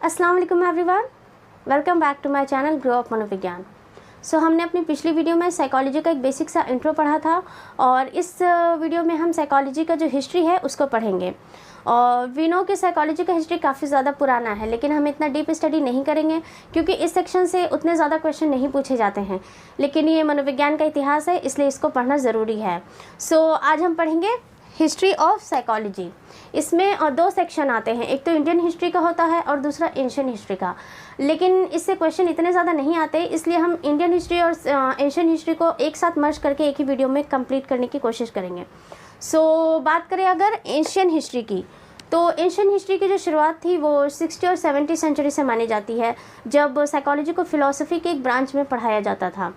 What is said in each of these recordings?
अस्सलाम वालेकुम everyone, welcome back to my channel grow up मनोविज्ञान। हमने अपनी पिछली वीडियो में साइकोलॉजी का एक बेसिक सा इंट्रो पढ़ा था और इस वीडियो में हम साइकोलॉजी का जो हिस्ट्री है उसको पढ़ेंगे। और वी नो कि साइकोलॉजी का हिस्ट्री काफ़ी ज़्यादा पुराना है, लेकिन हम इतना डीप स्टडी नहीं करेंगे क्योंकि इस सेक्शन से उतने ज़्यादा क्वेश्चन नहीं पूछे जाते हैं, लेकिन ये मनोविज्ञान का इतिहास है इसलिए इसको पढ़ना ज़रूरी है। आज हम पढ़ेंगे हिस्ट्री ऑफ साइकोलॉजी। इसमें दो सेक्शन आते हैं, एक तो इंडियन हिस्ट्री का होता है और दूसरा एशियन हिस्ट्री का, लेकिन इससे क्वेश्चन इतने ज़्यादा नहीं आते, इसलिए हम इंडियन हिस्ट्री और एशियन हिस्ट्री को एक साथ मर्ज करके एक ही वीडियो में कंप्लीट करने की कोशिश करेंगे। बात करें अगर एशियन हिस्ट्री की, तो एशियन हिस्ट्री की जो शुरुआत थी वो 60 और 70 सेंचुरी से मानी जाती है, जब साइकोलॉजी को फ़िलॉसफी के एक ब्रांच में पढ़ाया जाता था।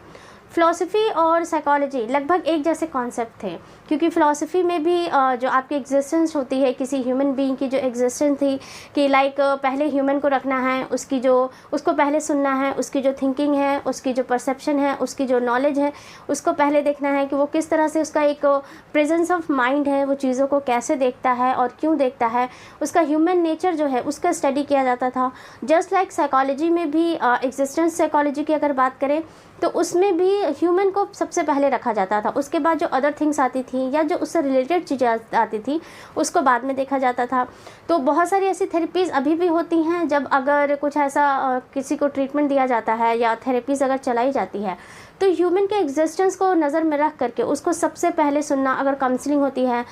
फ़िलॉसफी और साइकोलॉजी लगभग एक जैसे कॉन्सेप्ट थे, क्योंकि फ़िलॉसफी में भी जो आपकी एग्जिस्टेंस होती है, किसी ह्यूमन बीइंग की जो एग्जिस्टेंस थी कि पहले ह्यूमन को रखना है, उसको पहले सुनना है, उसकी जो थिंकिंग है, उसकी जो परसेप्शन है, उसकी जो नॉलेज है, उसको पहले देखना है कि वो किस तरह से उसका एक प्रेजेंस ऑफ माइंड है, वो चीज़ों को कैसे देखता है और क्यों देखता है, उसका ह्यूमन नेचर जो है उसका स्टडी किया जाता था। जस्ट लाइक साइकोलॉजी में भी एग्जिस्टेंस साइकोलॉजी की अगर बात करें तो उसमें भी ह्यूमन को सबसे पहले रखा जाता था, उसके बाद जो अदर थिंग्स आती थी या जो उससे रिलेटेड चीज़ें आती थी उसको बाद में देखा जाता था। तो बहुत सारी ऐसी थेरेपीज़ अभी भी होती हैं, जब अगर कुछ ऐसा किसी को ट्रीटमेंट दिया जाता है या थेरेपीज़ अगर चलाई जाती है तो ह्यूमन के एग्जिस्टेंस को नज़र में रख करके उसको सबसे पहले सुनना। अगर काउंसलिंग होती है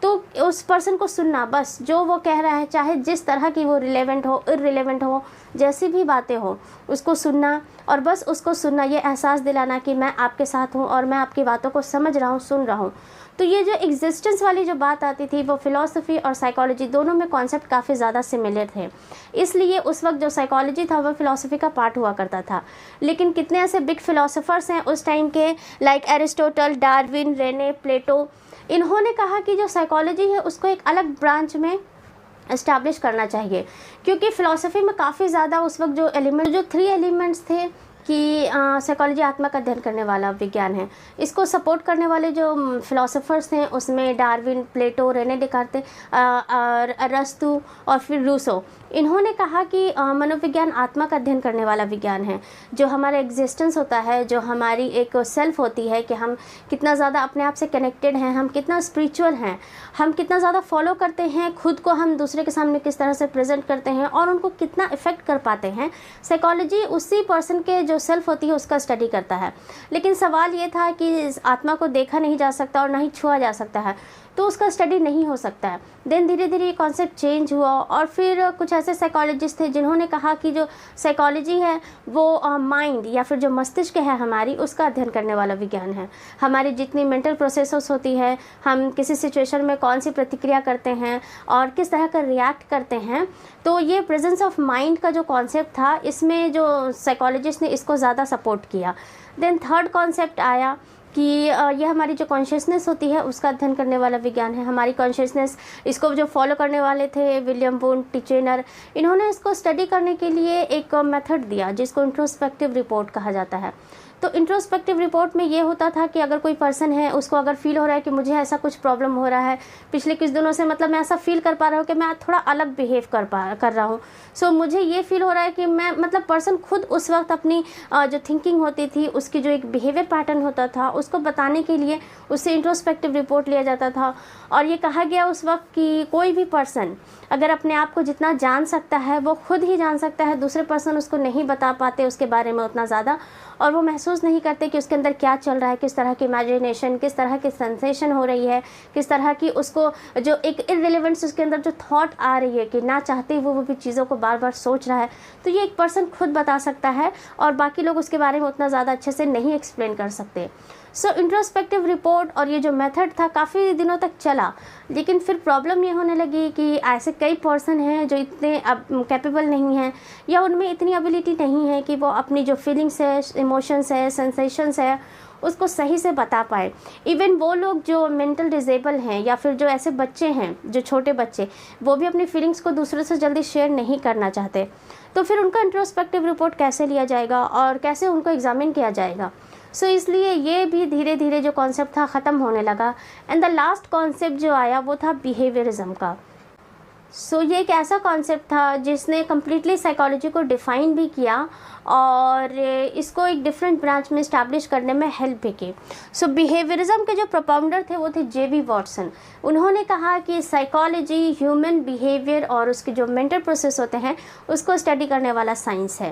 तो उस पर्सन को सुनना, बस जो वो कह रहा है, चाहे जिस तरह की वो रिलेवेंट हो, इररिलेवेंट हो, जैसी भी बातें हो, उसको सुनना और बस उसको सुनना, ये एहसास दिलाना कि मैं आपके साथ हूँ और मैं आपकी बातों को समझ रहा हूँ, सुन रहा हूँ। तो ये जो एग्जिस्टेंस वाली जो बात आती थी वो फ़िलॉसफी और साइकोलॉजी दोनों में कॉन्सेप्ट काफ़ी ज़्यादा सिमिलर थे, इसलिए उस वक्त जो साइकोलॉजी था वो फ़िलॉसफी का पार्ट हुआ करता था। लेकिन कितने ऐसे बिग फ़िलॉसफर्स हैं उस टाइम के, लाइक एरिस्टोटल, डार्विन, रेने, प्लेटो, इन्होंने कहा कि जो साइकोलॉजी है उसको एक अलग ब्रांच में इस्टेब्लिश करना चाहिए, क्योंकि फ़िलॉसफी में काफ़ी ज़्यादा उस वक्त जो 3 एलिमेंट्स थे कि साइकोलॉजी आत्मा का अध्ययन करने वाला विज्ञान है, इसको सपोर्ट करने वाले जो फ़िलॉसफर्स हैं उसमें डार्विन, प्लेटो, रेने डेकार्ते, अरस्तु और फिर रूसो, इन्होंने कहा कि मनोविज्ञान आत्मा का अध्ययन करने वाला विज्ञान है। जो हमारा एग्जिस्टेंस होता है, जो हमारी एक सेल्फ होती है कि हम कितना ज़्यादा अपने आप से कनेक्टेड हैं, हम कितना स्पिरिचुअल हैं, हम कितना ज़्यादा फॉलो करते हैं खुद को, हम दूसरे के सामने किस तरह से प्रेजेंट करते हैं और उनको कितना इफ़ेक्ट कर पाते हैं, साइकोलॉजी उसी पर्सन के जो सेल्फ होती है उसका स्टडी करता है। लेकिन सवाल ये था कि आत्मा को देखा नहीं जा सकता और ना ही छुआ जा सकता है, तो उसका स्टडी नहीं हो सकता है। देन धीरे धीरे ये कॉन्सेप्ट चेंज हुआ और फिर कुछ ऐसे साइकोलॉजिस्ट थे जिन्होंने कहा कि जो साइकोलॉजी है वो माइंड या फिर जो मस्तिष्क है हमारी, उसका अध्ययन करने वाला विज्ञान है। हमारी जितनी मेंटल प्रोसेसेस होती है, हम किसी सिचुएशन में कौन सी प्रतिक्रिया करते हैं और किस तरह का रिएक्ट करते हैं, तो ये प्रेजेंस ऑफ माइंड का जो कॉन्सेप्ट था, इसमें जो साइकोलॉजिस्ट ने इसको ज़्यादा सपोर्ट किया। देन थर्ड कॉन्सेप्ट आया कि यह हमारी जो कॉन्शियसनेस होती है उसका अध्ययन करने वाला विज्ञान है। हमारी कॉन्शियसनेस, इसको जो फॉलो करने वाले थे विलियम वुंड, टिचेनर, इन्होंने इसको स्टडी करने के लिए एक मेथड दिया जिसको इंट्रोस्पेक्टिव रिपोर्ट कहा जाता है। तो इंट्रोस्पेक्टिव रिपोर्ट में ये होता था कि अगर कोई पर्सन है, उसको अगर फील हो रहा है कि मुझे ऐसा कुछ प्रॉब्लम हो रहा है पिछले कुछ दिनों से, मतलब मैं ऐसा फील कर पा रहा हूँ कि मैं थोड़ा अलग बिहेव कर रहा हूँ, मुझे ये फील हो रहा है कि मैं, मतलब पर्सन खुद उस वक्त अपनी जो थिंकिंग होती थी, उसकी जो एक बिहेवियर पैटर्न होता था, उसको बताने के लिए उससे इंट्रोस्पेक्टिव रिपोर्ट लिया जाता था। और ये कहा गया उस वक्त कि कोई भी पर्सन अगर अपने आप को जितना जान सकता है वो खुद ही जान सकता है, दूसरे पर्सन उसको नहीं बता पाते उसके बारे में उतना ज़्यादा, और वो महसूस नहीं करते कि उसके अंदर क्या चल रहा है, किस तरह की इमेजिनेशन, किस तरह की सेंसेशन हो रही है, किस तरह की उसको जो एक इररिलेवेंस उसके अंदर जो थॉट आ रही है कि ना चाहते वो भी चीज़ों को बार बार सोच रहा है, तो ये एक पर्सन खुद बता सकता है और बाकी लोग उसके बारे में उतना ज़्यादा अच्छे से नहीं एक्सप्लेन कर सकते। इंट्रोस्पेक्टिव रिपोर्ट और ये जो मेथड था काफ़ी दिनों तक चला, लेकिन फिर प्रॉब्लम ये होने लगी कि ऐसे कई पर्सन हैं जो इतने अब कैपेबल नहीं हैं या उनमें इतनी एबिलिटी नहीं है कि वो अपनी जो फीलिंग्स है, इमोशंस है, सेंसेशंस है, उसको सही से बता पाए। इवन वो लोग जो मेंटल डिसेबल हैं या फिर जो ऐसे बच्चे हैं, जो छोटे बच्चे, वो भी अपनी फीलिंग्स को दूसरों से जल्दी शेयर नहीं करना चाहते, तो फिर उनका इंट्रोस्पेक्टिव रिपोर्ट कैसे लिया जाएगा और कैसे उनको एग्जामिन किया जाएगा। इसलिए ये भी धीरे धीरे जो कॉन्सेप्ट था ख़त्म होने लगा। एंड द लास्ट कॉन्सेप्ट जो आया वो था बिहेवियरिज्म का। सो ये एक ऐसा कॉन्सेप्ट था जिसने कम्प्लीटली साइकोलॉजी को डिफ़ाइन भी किया और इसको एक डिफरेंट ब्रांच में इस्टेब्लिश करने में हेल्प भी की। सो बिहेवियरिज्म के जो प्रोपाउंडर थे वो थे जे.बी. वॉटसन। उन्होंने कहा कि साइकोलॉजी ह्यूमन बिहेवियर और उसके जो मेंटल प्रोसेस होते हैं उसको स्टडी करने वाला साइंस है।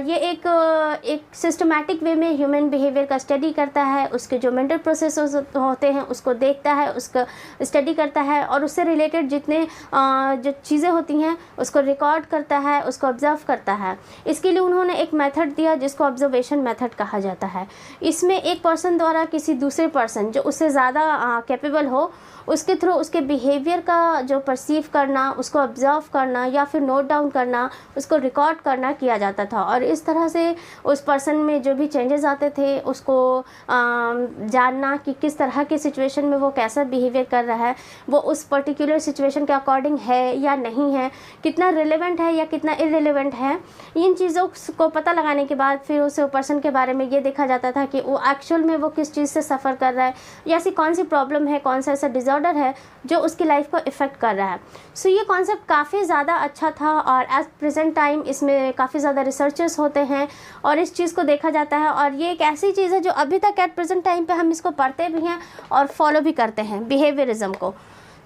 ये एक सिस्टमैटिक वे में ह्यूमन बिहेवियर का स्टडी करता है, उसके जो मेंटल प्रोसेस होते हैं उसको देखता है, उसका स्टडी करता है और उससे रिलेटेड जितने जो चीज़ें होती हैं उसको रिकॉर्ड करता है, उसको ऑब्जर्व करता है। इसके लिए उन्होंने एक मेथड दिया जिसको ऑब्जर्वेशन मेथड कहा जाता है। इसमें एक पर्सन द्वारा किसी दूसरे पर्सन जो उससे ज़्यादा कैपेबल हो उसके थ्रू उसके बिहेवियर का जो परसीव करना, उसको ऑब्जर्व करना या फिर नोट डाउन करना, उसको रिकॉर्ड करना किया जाता था और इस तरह से उस पर्सन में जो भी चेंजेस आते थे उसको जानना कि किस तरह की सिचुएशन में वो कैसा बिहेवियर कर रहा है, वो उस पर्टिकुलर सिचुएशन के अकॉर्डिंग है या नहीं है, कितना रिलेवेंट है या कितना इररिलेवेंट है। इन चीज़ों को पता लगाने के बाद फिर उस पर्सन के बारे में ये देखा जाता था कि वो एक्चुअल में वो किस चीज़ से सफ़र कर रहा है या ऐसी कौन सी प्रॉब्लम है, कौन सा ऐसा डिज़ॉर्डर है जो उसकी लाइफ को इफ़ेक्ट कर रहा है। सो ये कॉन्सेप्ट काफ़ी ज़्यादा अच्छा था और एट प्रेजेंट टाइम इसमें काफ़ी ज़्यादा रिसर्चर्स होते हैं और इस चीज़ को देखा जाता है और ये एक ऐसी चीज़ है जो अभी तक एट प्रेजेंट टाइम पे हम इसको पढ़ते भी हैं और फॉलो भी करते हैं बिहेवियरिज्म को।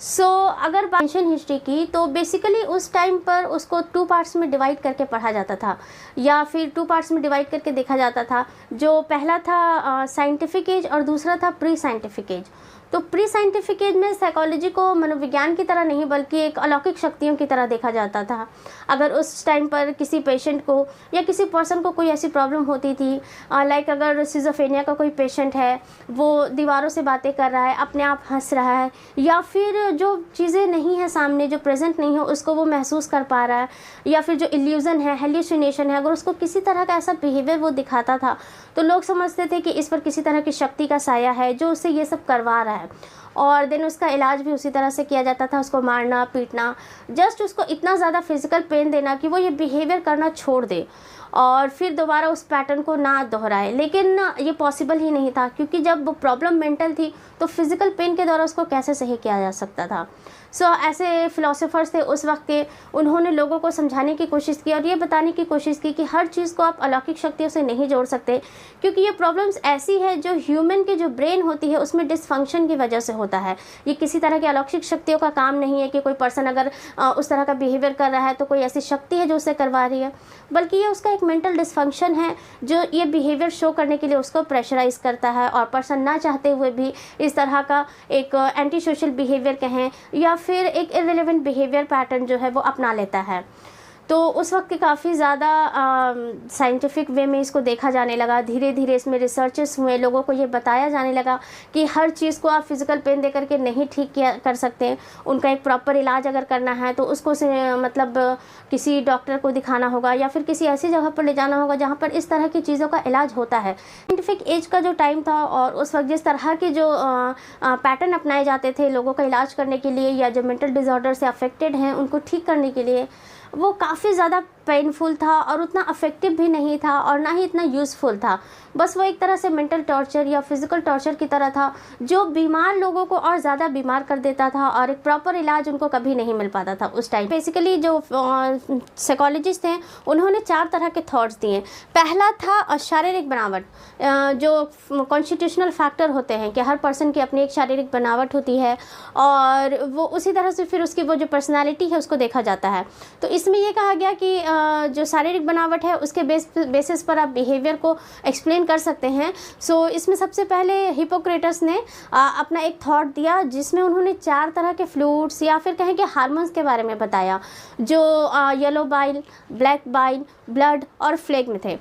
सो अगर एंशिएंट हिस्ट्री की तो बेसिकली उस टाइम पर उसको 2 पार्ट्स में डिवाइड करके पढ़ा जाता था या फिर 2 पार्ट्स में डिवाइड करके देखा जाता था। जो पहला था साइंटिफिक एज और दूसरा था प्री साइंटिफिक एज। तो प्री साइंटिफिक एज में साइकोलॉजी को मनोविज्ञान की तरह नहीं बल्कि एक अलौकिक शक्तियों की तरह देखा जाता था। अगर उस टाइम पर किसी पेशेंट को या किसी पर्सन को कोई ऐसी प्रॉब्लम होती थी लाइक अगर सिज़ोफ्रेनिया का कोई पेशेंट है, वो दीवारों से बातें कर रहा है, अपने आप हंस रहा है या फिर जो चीज़ें नहीं है सामने, जो प्रेजेंट नहीं है उसको वो महसूस कर पा रहा है या फिर जो इल्यूज़न है, हेल्यूसिनेशन है, अगर उसको किसी तरह का ऐसा बिहेवियर वो दिखाता था तो लोग समझते थे कि इस पर किसी तरह की शक्ति का साया है जो उससे ये सब करवा रहा है और देन उसका इलाज भी उसी तरह से किया जाता था, उसको मारना पीटना, जस्ट उसको इतना ज़्यादा फिजिकल पेन देना कि वो ये बिहेवियर करना छोड़ दे और फिर दोबारा उस पैटर्न को ना दोहराए। लेकिन ये पॉसिबल ही नहीं था क्योंकि जब वो प्रॉब्लम मेंटल थी तो फिज़िकल पेन के द्वारा उसको कैसे सही किया जा सकता था। सो ऐसे फ़िलोसोफर्स थे उस वक्त के, उन्होंने लोगों को समझाने की कोशिश की और ये बताने की कोशिश की कि हर चीज़ को आप अलौकिक शक्तियों से नहीं जोड़ सकते क्योंकि ये प्रॉब्लम्स ऐसी है जो ह्यूमन की जो ब्रेन होती है उसमें डिसफंक्शन की वजह से होता है। ये किसी तरह की अलौकिक शक्तियों का काम नहीं है कि कोई पर्सन अगर उस तरह का बिहेवियर कर रहा है तो कोई ऐसी शक्ति है जो उसे करवा रही है, बल्कि ये उसका एक मेंटल डिसफंक्शन है जो ये बिहेवियर शो करने के लिए उसको प्रेशराइज करता है और पर्सन ना चाहते हुए भी इस तरह का एक एंटी सोशल बिहेवियर कहें या फिर एक इररिलेवेंट बिहेवियर पैटर्न जो है वो अपना लेता है। तो उस वक्त काफ़ी ज़्यादा साइंटिफिक वे में इसको देखा जाने लगा। धीरे धीरे इसमें रिसर्चेस हुए, लोगों को ये बताया जाने लगा कि हर चीज़ को आप फिज़िकल पेन दे करके नहीं ठीक किया कर सकते, उनका एक प्रॉपर इलाज अगर करना है तो उसको मतलब किसी डॉक्टर को दिखाना होगा या फिर किसी ऐसी जगह पर ले जाना होगा जहाँ पर इस तरह की चीज़ों का इलाज होता है। साइंटिफिक एज का जो टाइम था और उस वक्त जिस तरह के जो पैटर्न अपनाए जाते थे लोगों का इलाज करने के लिए या जो मेंटल डिसऑर्डर से अफेक्टेड हैं उनको ठीक करने के लिए, वो काफ़ी ज़्यादा पेनफुल था और उतना अफेक्टिव भी नहीं था और ना ही इतना यूज़फुल था। बस वो एक तरह से मेंटल टॉर्चर या फिज़िकल टॉर्चर की तरह था जो बीमार लोगों को और ज़्यादा बीमार कर देता था और एक प्रॉपर इलाज उनको कभी नहीं मिल पाता था उस टाइम। बेसिकली जो साइकोलॉजिस्ट थे उन्होंने 4 तरह के थॉट्स दिए। पहला था शारीरिक बनावट, जो कॉन्स्टिट्यूशनल फैक्टर होते हैं कि हर पर्सन की अपनी एक शारीरिक बनावट होती है और वो उसी तरह से फिर उसकी वो जो पर्सनैलिटी है उसको देखा जाता है। तो इसमें ये कहा गया कि जो शारीरिक बनावट है उसके बेसिस पर आप बिहेवियर को एक्सप्लेन कर सकते हैं। सो इसमें सबसे पहले हिपोक्रेटस ने अपना एक थॉट दिया जिसमें उन्होंने 4 तरह के फ्लूइड्स या फिर कहें कि हार्मोन्स के बारे में बताया जो yellow bile, black bile, blood और फ्लेग्म थे।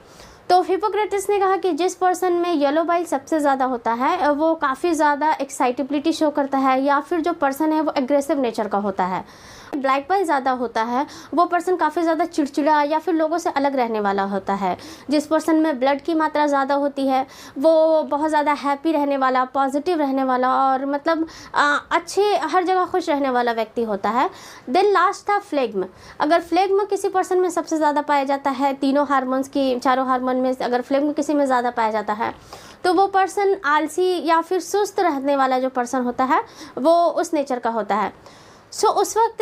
तो हिपोक्रेटस ने कहा कि जिस पर्सन में येलो बाइल सबसे ज़्यादा होता है वो काफ़ी ज़्यादा एक्साइटेबिलिटी शो करता है या फिर जो पर्सन है वो एग्रेसिव नेचर का होता है। ब्लैक बाइल ज़्यादा होता है वो पर्सन काफ़ी ज़्यादा चिड़चिड़ा या फिर लोगों से अलग रहने वाला होता है। जिस पर्सन में ब्लड की मात्रा ज़्यादा होती है वो बहुत ज़्यादा हैप्पी रहने वाला, पॉजिटिव रहने वाला और मतलब अच्छे हर जगह खुश रहने वाला व्यक्ति होता है। देन लास्ट था फ्लेग्म। अगर फ्लेग्म किसी पर्सन में सबसे ज़्यादा पाया जाता है, तीनों हार्मोन्स की, चारों हार्मोन में अगर फ्लेग्म किसी में ज़्यादा पाया जाता है तो वो पर्सन आलसी या फिर सुस्त रहने वाला जो पर्सन होता है वो उस नेचर का होता है। उस वक्त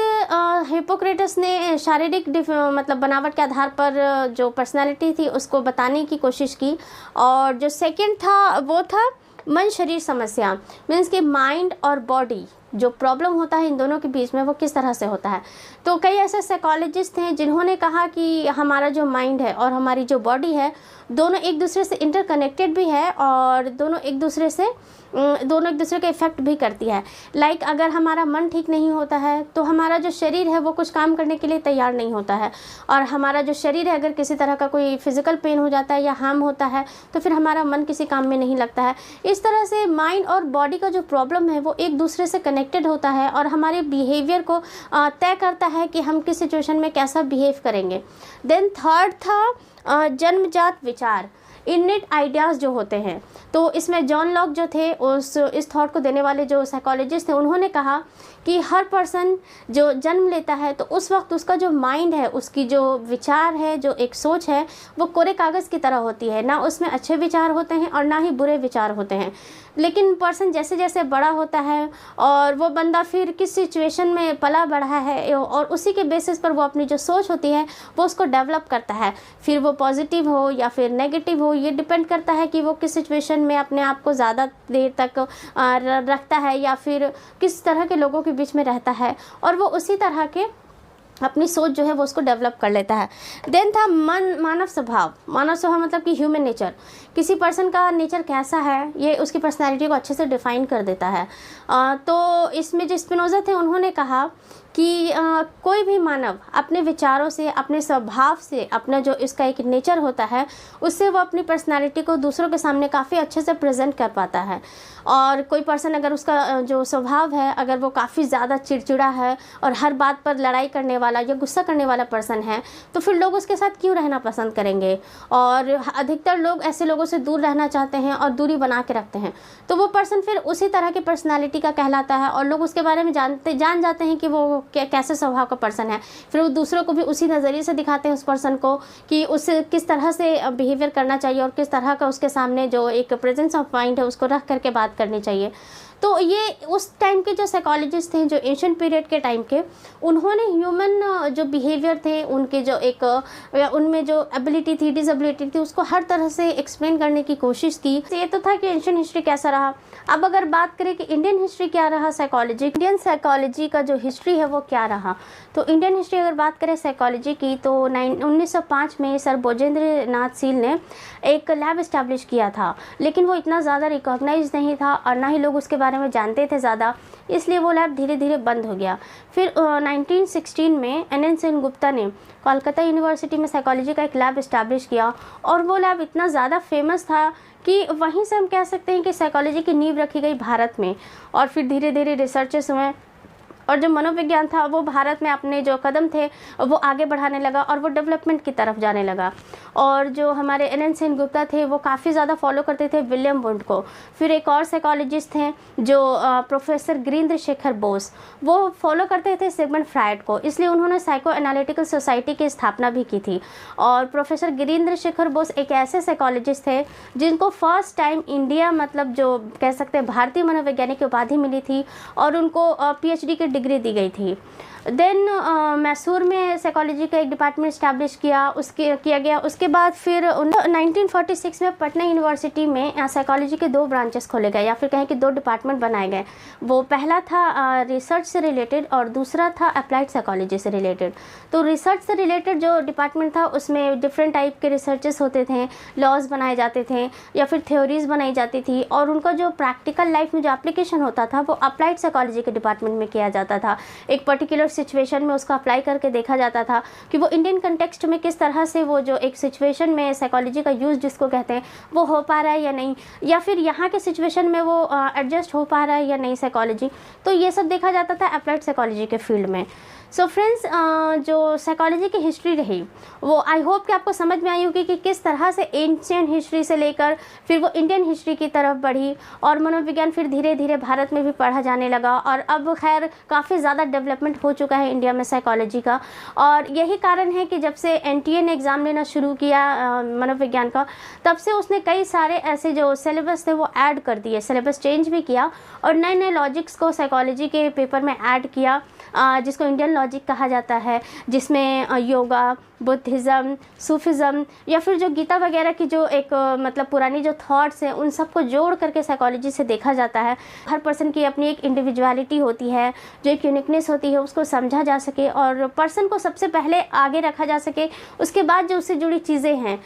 हिपोक्रेटस ने शारीरिक मतलब बनावट के आधार पर जो पर्सनालिटी थी उसको बताने की कोशिश की। और जो सेकंड था वो था मन शरीर समस्या, मीन्स कि माइंड और बॉडी जो प्रॉब्लम होता है इन दोनों के बीच में वो किस तरह से होता है। तो कई ऐसे साइकोलॉजिस्ट हैं जिन्होंने कहा कि हमारा जो माइंड है और हमारी जो बॉडी है दोनों एक दूसरे से इंटरकनेक्टेड भी है और दोनों एक दूसरे के इफ़ेक्ट भी करती है। लाइक अगर हमारा मन ठीक नहीं होता है तो हमारा जो शरीर है वो कुछ काम करने के लिए तैयार नहीं होता है, और हमारा जो शरीर है अगर किसी तरह का कोई फिज़िकल पेन हो जाता है या हार्म होता है तो फिर हमारा मन किसी काम में नहीं लगता है। इस तरह से माइंड और बॉडी का जो प्रॉब्लम है वो एक दूसरे से कनेक्टेड होता है और हमारे बिहेवियर को तय करता है कि हम किस सिचुएशन में कैसा बिहेव करेंगे। देन थर्ड था जन्मजात विचार, इननेट आइडियाज़ जो होते हैं। तो इसमें जॉन लॉक जो थे इस थॉट को देने वाले जो साइकोलॉजिस्ट थे उन्होंने कहा कि हर पर्सन जो जन्म लेता है तो उस वक्त उसका जो माइंड है, उसकी जो विचार है, जो एक सोच है वो कोरे कागज़ की तरह होती है, ना उसमें अच्छे विचार होते हैं और ना ही बुरे विचार होते हैं। लेकिन पर्सन जैसे जैसे बड़ा होता है और वो बंदा फिर किस सिचुएशन में पला बढ़ा है और उसी के बेसिस पर वो अपनी जो सोच होती है वो उसको डेवलप करता है, फिर वो पॉजिटिव हो या फिर नेगेटिव हो, ये डिपेंड करता है कि वो किस सिचुएशन में अपने आप को ज़्यादा देर तक रखता है या फिर किस तरह के लोगों के बीच में रहता है, और वो उसी तरह के अपनी सोच जो है वो उसको डेवलप कर लेता है। देन था मानव स्वभाव मतलब कि ह्यूमन नेचर, किसी पर्सन का नेचर कैसा है ये उसकी पर्सनैलिटी को अच्छे से डिफ़ाइन कर देता है। तो इसमें जो स्पिनोज़ा थे उन्होंने कहा कि कोई भी मानव अपने विचारों से, अपने स्वभाव से, अपना जो इसका एक नेचर होता है उससे वो अपनी पर्सनालिटी को दूसरों के सामने काफ़ी अच्छे से प्रेजेंट कर पाता है। और कोई पर्सन अगर उसका जो स्वभाव है अगर वो काफ़ी ज़्यादा चिड़चिड़ा है और हर बात पर लड़ाई करने वाला या गुस्सा करने वाला पर्सन है तो फिर लोग उसके साथ क्यों रहना पसंद करेंगे, और अधिकतर लोग ऐसे लोगों से दूर रहना चाहते हैं और दूरी बना के रखते हैं। तो वो पर्सन फिर उसी तरह की पर्सनालिटी का कहलाता है और लोग उसके बारे में जान जाते हैं कि वो कैसे स्वभाव का पर्सन है। फिर वो दूसरों को भी उसी नज़रिए से दिखाते हैं उस पर्सन को कि उसे किस तरह से बिहेवियर करना चाहिए और किस तरह का उसके सामने जो एक प्रेजेंस ऑफ माइंड है उसको रख करके बात करनी चाहिए। तो ये उस टाइम के जो साइकोलॉजिस्ट थे, जो एंशिएंट पीरियड के टाइम के, उन्होंने ह्यूमन जो बिहेवियर थे, उनके जो एक उनमें जो एबिलिटी थी, डिसेबिलिटी थी, उसको हर तरह से एक्सप्लेन करने की कोशिश की। ये तो था कि एंशिएंट हिस्ट्री कैसा रहा। अब अगर बात करें कि इंडियन हिस्ट्री क्या रहा, इंडियन साइकोलॉजी का जो हिस्ट्री है वो क्या रहा, तो इंडियन हिस्ट्री अगर बात करें साइकोलॉजी की तो 1905 में सर बोजेंद्र नाथ सील ने एक लैब इस्टेब्लिश किया था, लेकिन वो इतना ज़्यादा रिकॉग्नाइज नहीं था और ना ही लोग उसके बारे में जानते थे ज़्यादा, इसलिए वो लैब धीरे धीरे बंद हो गया। फिर 1916 में NN सेनगुप्ता ने कोलकाता यूनिवर्सिटी में साइकोलॉजी का एक लैब इस्टेब्लिश किया और वो लैब इतना ज़्यादा फेमस था कि वहीं से हम कह सकते हैं कि साइकोलॉजी की नींव रखी गई भारत में। और फिर धीरे धीरे रिसर्चेस हुए और जो मनोविज्ञान था वो भारत में अपने जो कदम थे वो आगे बढ़ाने लगा और वो डेवलपमेंट की तरफ जाने लगा। और जो हमारे NN सेनगुप्ता थे वो काफ़ी ज़्यादा फॉलो करते थे विलियम वुंड को। फिर एक और साइकोलॉजिस्ट थे जो प्रोफेसर गिरीन्द्र शेखर बोस, वो फॉलो करते थे सिगमंड फ्रायड को, इसलिए उन्होंने साइको एनालिटिकल सोसाइटी की स्थापना भी की थी। और प्रोफेसर गिरीन्द्र शेखर बोस एक ऐसे साइकोलॉजिस्ट थे जिनको फर्स्ट टाइम इंडिया मतलब जो कह सकते हैं भारतीय मनोवैज्ञानिक की उपाधि मिली थी और उनको PhD की डिग्री दी गई थी। देन मैसूर में साइकोलॉजी का एक डिपार्टमेंट इस्टेब्लिश किया गया। उसके बाद फिर 1946 में पटना यूनिवर्सिटी में साइकोलॉजी के 2 ब्रांचेस खोले गए या फिर कहें कि 2 डिपार्टमेंट बनाए गए। वो पहला था रिसर्च से रिलेटेड और दूसरा था अप्लाइड साइकोलॉजी से रिलेटेड। तो रिसर्च से रिलेटेड जो डिपार्टमेंट था उसमें डिफरेंट टाइप के रिसर्चेस होते थे, लॉज बनाए जाते थे या फिर थ्योरीज बनाई जाती थी और उनका जो प्रैक्टिकल लाइफ में जो एप्लीकेशन होता था वो अप्लाइड साइकोलॉजी के डिपार्टमेंट में किया जाता था। एक पर्टिकुलर सिचुएशन में उसको अप्लाई करके देखा जाता था कि वो इंडियन कंटेक्स्ट में किस तरह से वो जो एक सिचुएशन में साइकोलॉजी का यूज़ जिसको कहते हैं वो हो पा रहा है या नहीं, या फिर यहाँ के सिचुएशन में वो एडजस्ट हो पा रहा है या नहीं साइकोलॉजी। तो ये सब देखा जाता था अप्लाइड साइकोलॉजी के फील्ड में। सो फ्रेंड्स, जो साइकोलॉजी की हिस्ट्री रही वो आई होप कि आपको समझ में आई होगी कि किस तरह से एंशिएंट हिस्ट्री से लेकर फिर वो इंडियन हिस्ट्री की तरफ बढ़ी और मनोविज्ञान फिर धीरे धीरे भारत में भी पढ़ा जाने लगा और अब खैर काफ़ी ज़्यादा डेवलपमेंट हो चुका है इंडिया में साइकोलॉजी का। और यही कारण है कि जब से एनटीए ने एग्ज़ाम लेना शुरू किया मनोविज्ञान का, तब से उसने कई सारे ऐसे जो सिलेबस थे वो ऐड कर दिए, सिलेबस चेंज भी किया और नए नए लॉजिक्स को साइकोलॉजी के पेपर में ऐड किया, जिसको इंडियन लॉजिक कहा जाता है, जिसमें योगा, बुद्धिज़्म, सूफिज़्म या फिर जो गीता वगैरह की जो एक मतलब पुरानी जो थॉट्स हैं उन सबको जोड़ करके साइकोलॉजी से देखा जाता है। हर पर्सन की अपनी एक इंडिविजुअलिटी होती है, जो एक यूनिकनेस होती है, उसको समझा जा सके और पर्सन को सबसे पहले आगे रखा जा सके, उसके बाद जो उससे जुड़ी चीज़ें हैं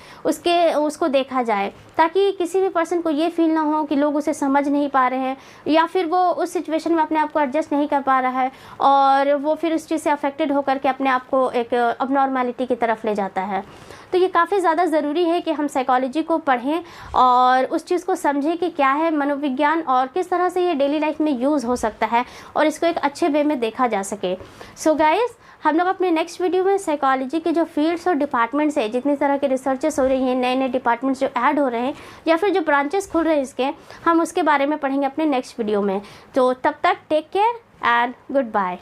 उसको देखा जाए, ताकि किसी भी पर्सन को ये फील ना हो कि लोग उसे समझ नहीं पा रहे हैं या फिर वो उस सिचुएशन में अपने आप को एडजस्ट नहीं कर पा रहा है और वो फिर उस चीज़ से अफेक्टेड होकर के अपने आप को एक अबनॉर्मलिटी की तरफ ले जाता है। तो ये काफ़ी ज़्यादा ज़रूरी है कि हम साइकोलॉजी को पढ़ें और उस चीज़ को समझें कि क्या है मनोविज्ञान और किस तरह से ये डेली लाइफ में यूज़ हो सकता है और इसको एक अच्छे वे में देखा जा सके। सो गाइस, हम लोग अपने नेक्स्ट वीडियो में साइकोलॉजी के जो फील्ड्स और डिपार्टमेंट्स है, जितनी तरह के रिसर्चेस हो रही हैं, नए नए डिपार्टमेंट्स जो ऐड हो रहे हैं या फिर जो ब्रांचेस खुल रहे हैं इसके, हम उसके बारे में पढ़ेंगे अपने नेक्स्ट वीडियो में। तो तब तक take care and good bye.